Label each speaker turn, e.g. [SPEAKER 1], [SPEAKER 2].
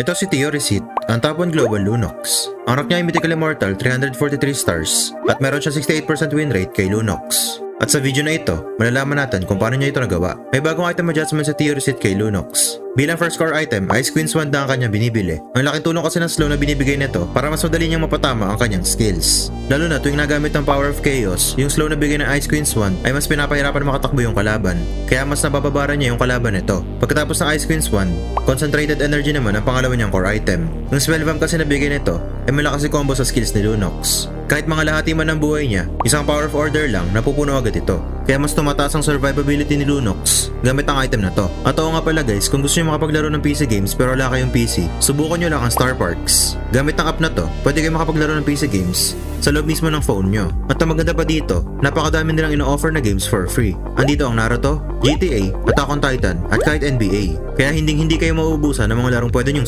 [SPEAKER 1] Ito si Theoryseed, ang top 1 global Lunox. Ang rank niya ay Mythical Immortal 343 stars at meron siya 68% win rate kay Lunox. At sa video na ito, malalaman natin kung paano niya ito nagawa. May bagong item adjustment sa Theoryseed kay Lunox. Bilang first core item, Ice Queen's Wand na ang kanya binibili. Ang laking tulong kasi ng slow na binibigay nito para mas madali niyang mapatama ang kanyang skills. Lalo na tuwing nagamit ng Power of Chaos, yung slow na bigay ng Ice Queen's Wand ay mas pinapahirapan makatakbo yung kalaban. Kaya mas nabababara niya yung kalaban nito. Pagkatapos ng Ice Queen's Wand, Concentrated Energy naman ang pangalawa niyang core item. Yung Spell Vamp kasi na bigay nito ay malakas si combo sa skills ni Lunox. Kahit mga lahati man ng buhay niya, isang Power of Order lang napupuno agad ito. Kaya mas tumataas ang survivability ni Lunox gamit ang item na to. At oo nga pala guys, kung gusto niyo makapaglaro ng PC games pero wala kayong PC, subukan niyo lang ang Star Parks. Gamit ang app na to, pwede kayo makapaglaro ng PC games sa loob mismo ng phone nyo. At ang maganda pa dito, napakadami nilang ino-offer na games for free. Andito ang Naruto, GTA, Attack on Titan, at kahit NBA. Kaya hindi kayo mauubusan ng mga larong pwede nyong